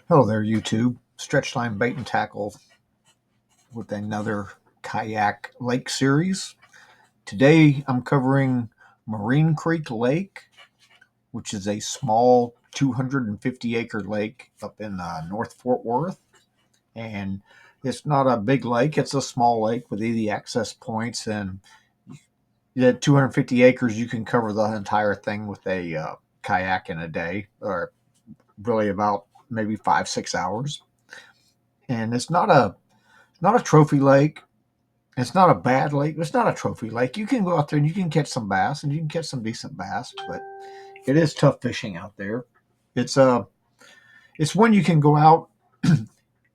Hello there, YouTube. Stretch line bait and tackle with another kayak lake series. Today I'm covering Marine Creek Lake, which is a small 250-acre lake up in North Fort Worth. And it's not a big lake, it's a small lake with easy access points. And at 250 acres, you can cover the entire thing with a kayak in a day, or really about maybe 5-6 hours. And it's not a trophy lake. It's not a bad lake. It's not a trophy lake. You can go out there and you can catch some bass, and you can catch some decent bass, but it is tough fishing out there. It's it's when you can go out,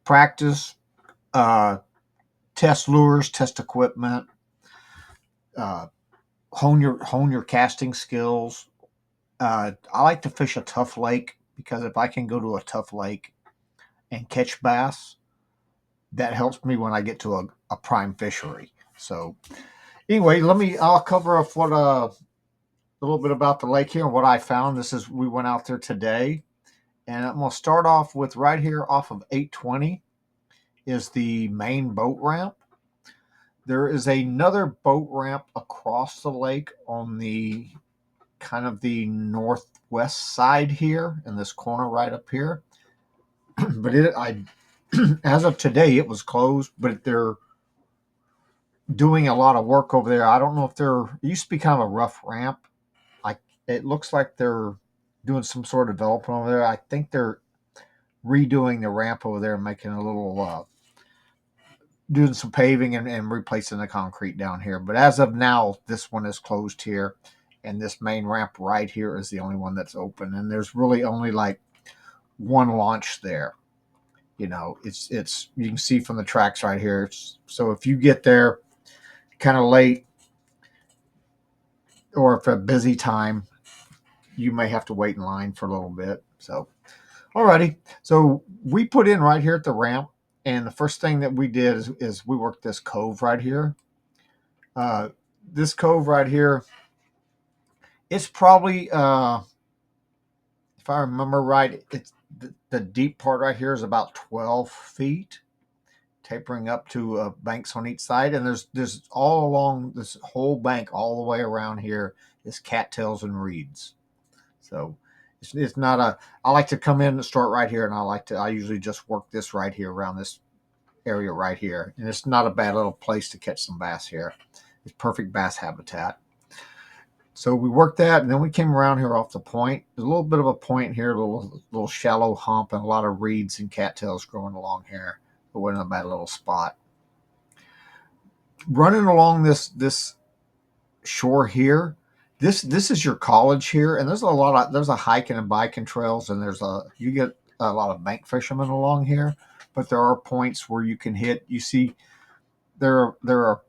practice, uh, test lures, test equipment, uh, hone your casting skills. I like to fish a tough lake because if I can go to a tough lake and catch bass, that helps me when I get to a prime fishery. So anyway, I'll cover up what a little bit about the lake here and what I found. We went out there today, and I'm going to start off with right here off of 820 is the main boat ramp. There is another boat ramp across the lake on the kind of the northwest side here in this corner right up here. But as of today, it was closed, but they're doing a lot of work over there. I don't know if it used to be kind of a rough ramp. It looks like they're doing some sort of development over there. I think they're redoing the ramp over there, making a little, doing some paving and replacing the concrete down here. But as of now, this one is closed here, and this main ramp right here is the only one that's open. And there's really only like one launch there. It's you can see from the tracks right here. So if you get there kind of late or if a busy time, you may have to wait in line for a little bit. So alrighty, so we put in right here at the ramp, and the first thing that we did is we worked this cove right here. Uh, this cove right here, it's probably, if I remember right, it's the deep part right here is about 12 feet, tapering up to banks on each side, and there's all along this whole bank, all the way around here, is cattails and reeds. So it's not a. I like to come in and start right here, and I usually just work this right here around this area right here, and it's not a bad little place to catch some bass here. It's perfect bass habitat. So we worked that, and then we came around here off the point. There's a little bit of a point here, a little shallow hump, and a lot of reeds and cattails growing along here. But we're in a bad little spot. Running along this shore here, this is your college here, and there's a hiking and biking trails, and you get a lot of bank fishermen along here, but there are points where you can hit. You see, there are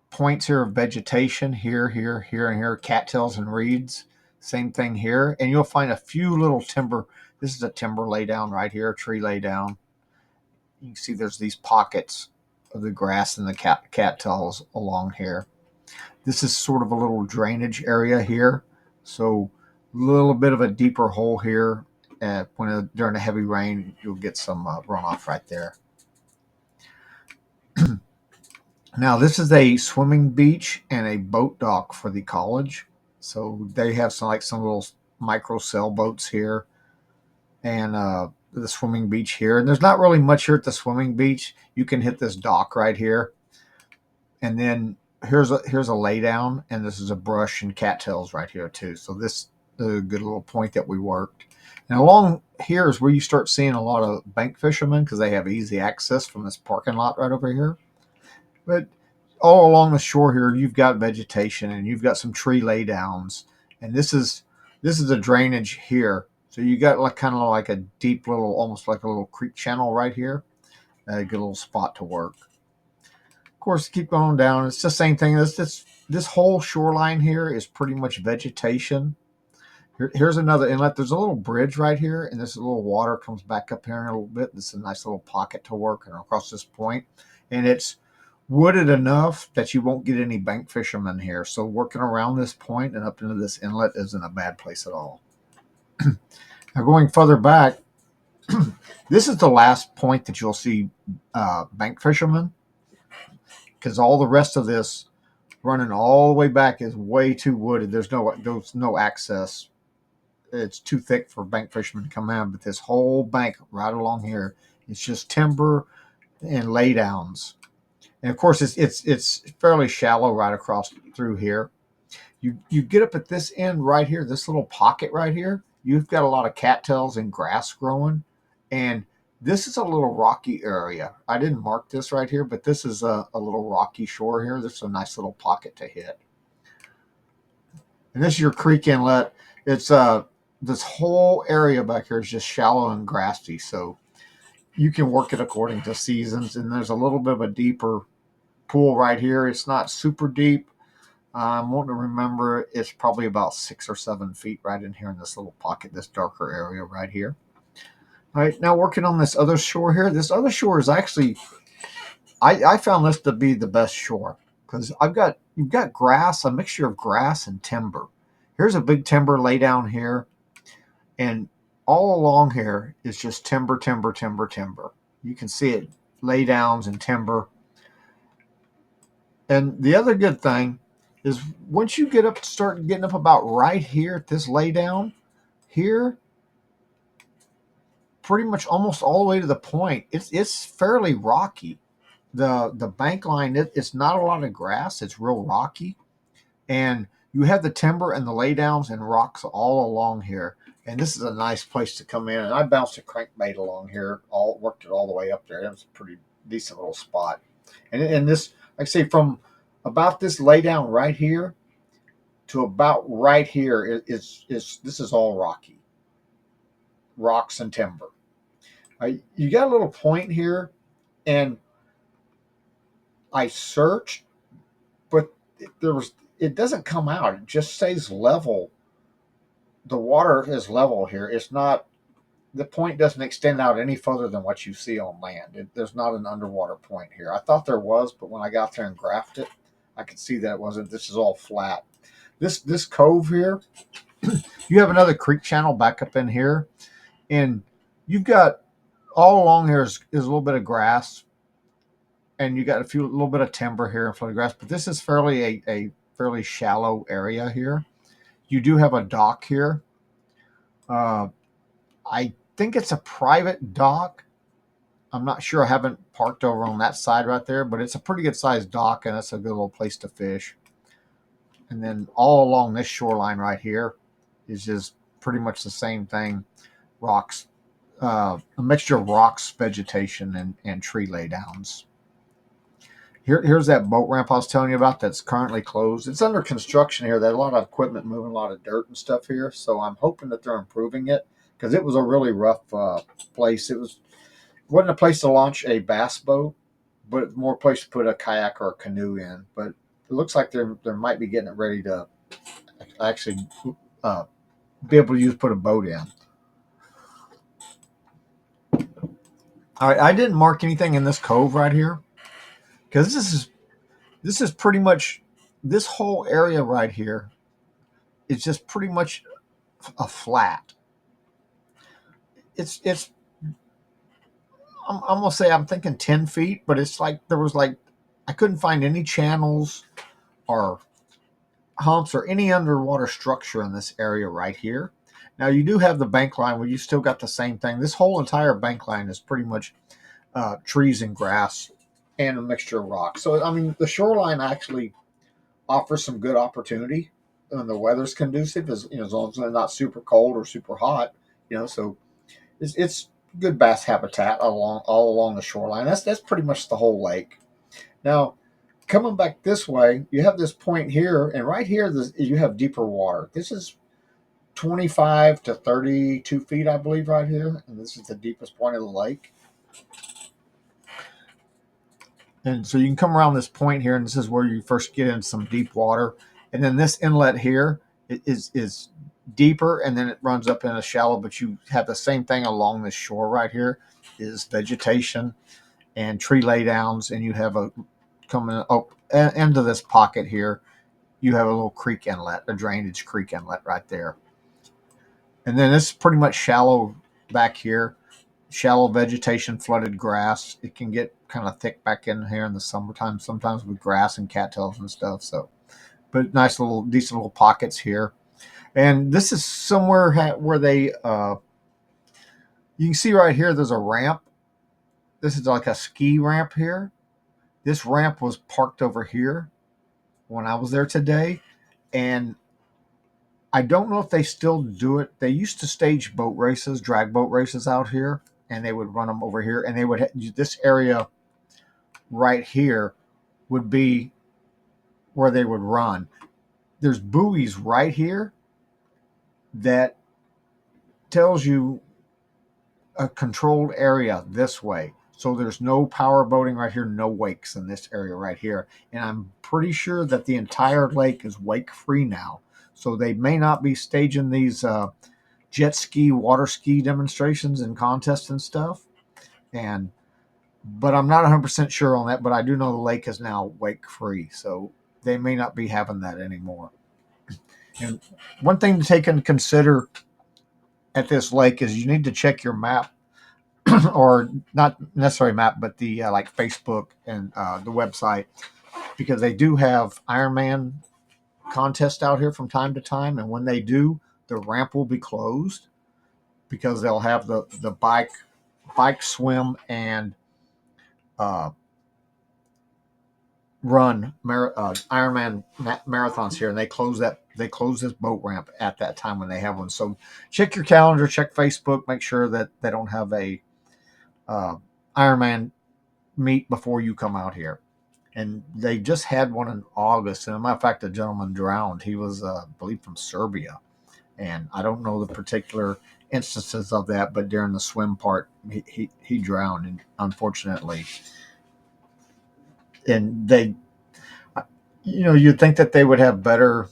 points here of vegetation here, and here, cattails and reeds. Same thing here, and you'll find a few little timber. This is a timber laydown right here, a tree laydown. You can see there's these pockets of the grass and the cattails along here. This is sort of a little drainage area here, so a little bit of a deeper hole here. During a heavy rain, you'll get some runoff right there. Now, this is a swimming beach and a boat dock for the college. So they have some little micro sailboats here, and the swimming beach here. And there's not really much here at the swimming beach. You can hit this dock right here, and then here's a lay down, and this is a brush and cattails right here too. So this is a good little point that we worked. And along here is where you start seeing a lot of bank fishermen because they have easy access from this parking lot right over here. But all along the shore here, you've got vegetation and you've got some tree laydowns, and this is a drainage here. So you got like kind of like a deep little, almost like a little creek channel right here. A good little spot to work. Of course, keep going down. It's the same thing. This whole shoreline here is pretty much vegetation. Here's another inlet. There's a little bridge right here, and this little water comes back up here in a little bit. This is a nice little pocket to work and across this point, and it's wooded enough that you won't get any bank fishermen here. So working around this point and up into this inlet isn't a bad place at all. Now going further back, This is the last point that you'll see bank fishermen, because all the rest of this running all the way back is way too wooded. There's no access. It's too thick for bank fishermen to come in. But this whole bank right along here, it's just timber and laydowns. And of course, it's fairly shallow right across through here. You get up at this end right here, this little pocket right here. You've got a lot of cattails and grass growing, and this is a little rocky area. I didn't mark this right here, but this is a little rocky shore here. This is a nice little pocket to hit. And this is your creek inlet. It's this whole area back here is just shallow and grassy, so you can work it according to seasons. And there's a little bit of a deeper pool right here. It's not super deep. I'm wanting to remember it's probably about 6 or 7 feet right in here in this little pocket, this darker area right here. All right, now working on this other shore here. This other shore is actually, I found this to be the best shore, because you've got grass, a mixture of grass and timber. Here's a big timber lay down here, and all along here is just timber, timber, timber, timber. You can see it, lay downs and timber. And the other good thing is once you start getting up about right here at this lay down here, pretty much almost all the way to the point, it's fairly rocky. The bank line, it's not a lot of grass, it's real rocky. And you have the timber and the laydowns and rocks all along here. And this is a nice place to come in. And I bounced a crankbait along here, worked it all the way up there. It was a pretty decent little spot. And this, like I say, from about this laydown right here to about right here is this is all rocky, rocks and timber. You got a little point here, and I searched, but it doesn't come out. It just stays level. The water is level here. It's not, the point doesn't extend out any further than what you see on land. There's not an underwater point here. I thought there was, but when I got there and graphed it, I could see that it wasn't. This is all flat. This cove here, you have another creek channel back up in here, and you've got all along here is a little bit of grass, and you got a little bit of timber here in front of grass. But this is a fairly shallow area here. You do have a dock here. I think it's a private dock. I'm not sure. I haven't parked over on that side right there, but it's a pretty good sized dock, and it's a good little place to fish. And then all along this shoreline right here is just pretty much the same thing. Rocks, a mixture of rocks, vegetation, and tree laydowns. Here's that boat ramp I was telling you about that's currently closed. It's under construction here. There's a lot of equipment moving, a lot of dirt and stuff here. So I'm hoping that they're improving it, because it was a really rough place. Wasn't a place to launch a bass boat, but more a place to put a kayak or a canoe in. But it looks like they might be getting it ready to actually be able to put a boat in. All right, I didn't mark anything in this cove right here, because this is pretty much, this whole area right here is just pretty much a flat. It's I'm gonna say, I'm thinking 10 feet, but it's like I couldn't find any channels or humps or any underwater structure in this area right here. Now you do have the bank line where you still got the same thing. This whole entire bank line is pretty much trees and grass and a mixture of rocks. So I mean, the shoreline actually offers some good opportunity when the weather's conducive, as long as it's not super cold or super hot. So it's good bass habitat all along the shoreline. That's pretty much the whole lake. Now, coming back this way, you have this point here, and right here you have deeper water. This is 25 to 32 feet, I believe, right here, and this is the deepest point of the lake. And so you can come around this point here, and this is where you first get in some deep water. And then this inlet here is deeper, and then it runs up in a shallow, but you have the same thing along this shore right here is vegetation and tree laydowns, and you have coming up into this pocket here, you have a little creek inlet, a drainage creek inlet right there. And then it's pretty much shallow back here. shallow vegetation, flooded grass. It can get kind of thick back in here in the summertime, sometimes with grass and cattails and stuff. So, but nice little, decent little pockets here. And this is somewhere where they, you can see right here, there's a ramp. This is like a ski ramp here. This ramp was parked over here when I was there today. And I don't know if they still do it. They used to stage boat races, drag boat races out here, and they would run them over here. And they would, this area right here would be where they would run. There's buoys right here that tells you a controlled area this way. So there's no power boating right here, no wakes in this area right here. And I'm pretty sure that the entire lake is wake free now. So they may not be staging these jet ski, water ski demonstrations and contests and stuff. And but I'm not 100% sure on that. But I do know the lake is now wake free, so they may not be having that anymore. And one thing to take into consider at this lake is you need to check your map, or not necessarily map, but the like Facebook and the website, because they do have Ironman contests out here from time to time, and when they do, the ramp will be closed because they'll have the bike swim and uh, run Ironman marathons here, and they close this boat ramp at that time when they have one. So check your calendar, check Facebook, make sure that they don't have a Ironman meet before you come out here. And they just had one in August, and as a matter of fact, a gentleman drowned. He was, I believe, from Serbia, and I don't know the particular instances of that, but during the swim part, he drowned, and unfortunately, and they, you'd think that they would have better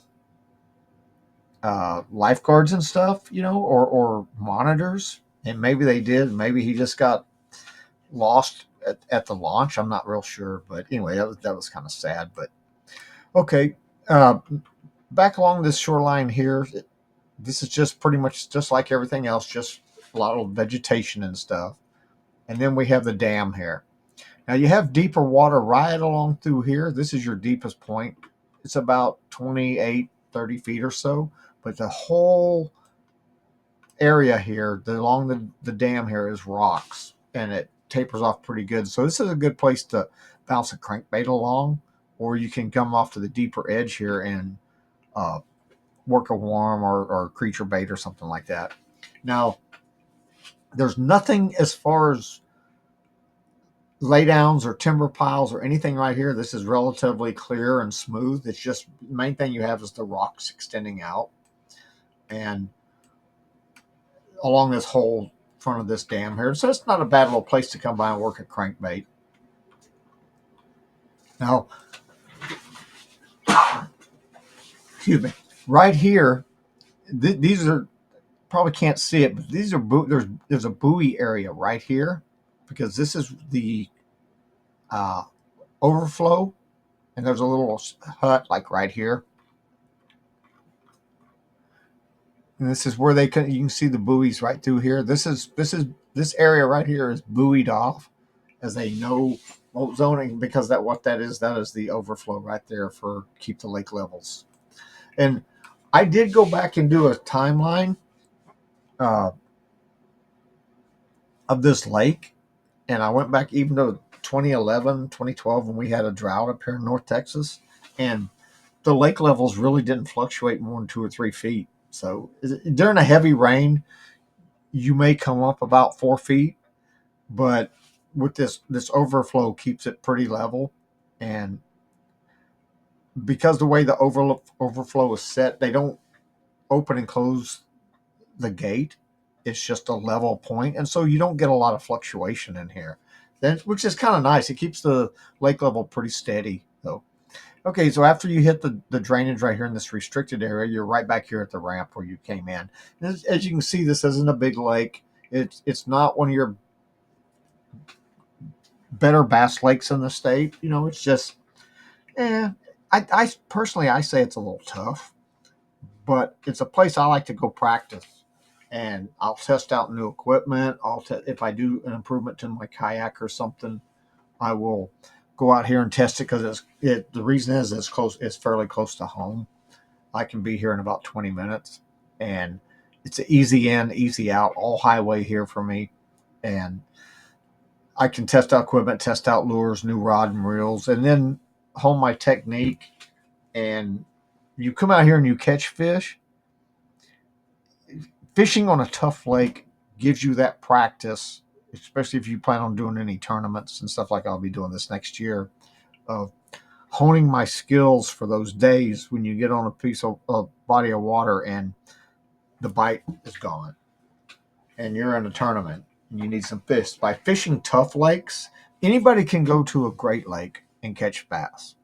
lifeguards and stuff, or monitors, and maybe they did. Maybe he just got lost at the launch. I'm not real sure, but anyway, that was kind of sad. But okay, uh, back along this shoreline here, this is just pretty much just like everything else, just a lot of vegetation and stuff. And then we have the dam here. Now you have deeper water right along through here. This is your deepest point. It's about 28, 30 feet or so. But the whole area here along the dam here is rocks, and it tapers off pretty good. So this is a good place to bounce a crankbait along, or you can come off to the deeper edge here and uh, work a worm or creature bait or something like that. Now, there's nothing as far as laydowns or timber piles or anything right here. This is relatively clear and smooth. It's just the main thing you have is the rocks extending out, and along this whole front of this dam here. So it's not a bad little place to come by and work a crankbait. Now, excuse me, right here, these are, probably can't see it, but these are there's a buoy area right here, because this is the uh, overflow, and there's a little hut like right here, and this is where you can see the buoys right through here. This area right here is buoyed off as a no boat zoning, because that is the overflow right there for keep the lake levels. And I did go back and do a timeline uh, of this lake, and I went back even to 2011, 2012, when we had a drought up here in North Texas, and the lake levels really didn't fluctuate more than 2 or 3 feet. So during a heavy rain, you may come up about 4 feet, but with this overflow keeps it pretty level. And because the way the overflow is set, they don't open and close the gate. It's just a level point, and so you don't get a lot of fluctuation in here, then, which is kind of nice. It keeps the lake level pretty steady. So, okay, so after you hit the drainage right here in this restricted area, you're right back here at the ramp where you came in. As you can see, this isn't a big lake. It's not one of your better bass lakes in the state. It's just, I personally, I say it's a little tough, but it's a place I like to go practice. and I'll test out new equipment. If I do an improvement to my kayak or something, I will go out here and test it because the reason is it's fairly close to home. I can be here in about 20 minutes, and it's an easy in, easy out, all highway here for me, and I can test out equipment, test out lures, new rod and reels, and then hone my technique. And you come out here and you catch fish. Fishing on a tough lake gives you that practice, especially if you plan on doing any tournaments and stuff like I'll be doing this next year, of honing my skills for those days when you get on a piece of body of water and the bite is gone and you're in a tournament and you need some fish. By fishing tough lakes, anybody can go to a great lake and catch bass.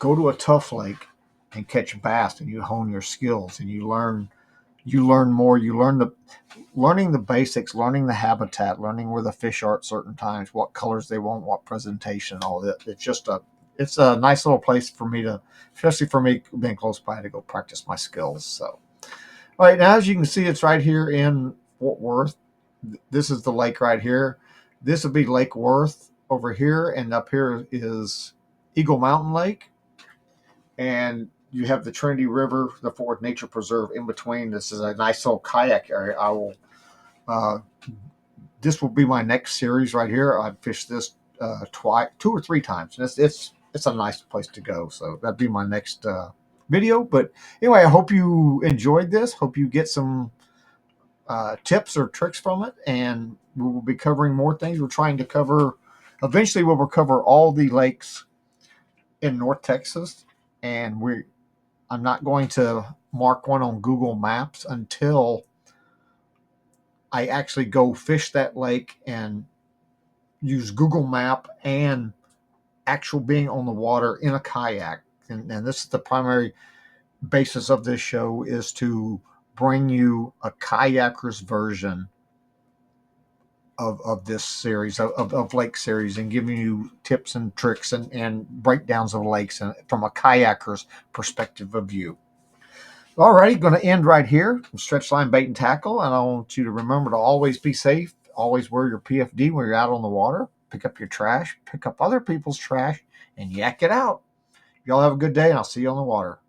Go to a tough lake and catch bass, and you hone your skills and you learn more. Learning the basics, learning the habitat, learning where the fish are at certain times, what colors they want, what presentation, all that. It's a nice little place for me to, especially for me being close by, to go practice my skills. So, all right, now as you can see, it's right here in Fort Worth. This is the lake right here. This would be Lake Worth over here, and up here is Eagle Mountain Lake. And you have the Trinity River, the Fort Nature Preserve in between. This is a nice little kayak area. Uh, this will be my next series right here. I've fished this two or three times. And it's a nice place to go. So that'd be my next video. But anyway, I hope you enjoyed this. Hope you get some tips or tricks from it. And we will be covering more things. We're trying to cover, eventually we will cover all the lakes in North Texas. And I'm not going to mark one on Google Maps until I actually go fish that lake and use Google Map and actual being on the water in a kayak. And this is the primary basis of this show, is to bring you a kayaker's version of this series, of lake series, and giving you tips and tricks and breakdowns of lakes and from a kayaker's perspective of view. Alrighty, going to end right here. Stretch line, bait, and tackle. And I want you to remember to always be safe. Always wear your PFD when you're out on the water. Pick up your trash. Pick up other people's trash and yak it out. Y'all have a good day, and I'll see you on the water.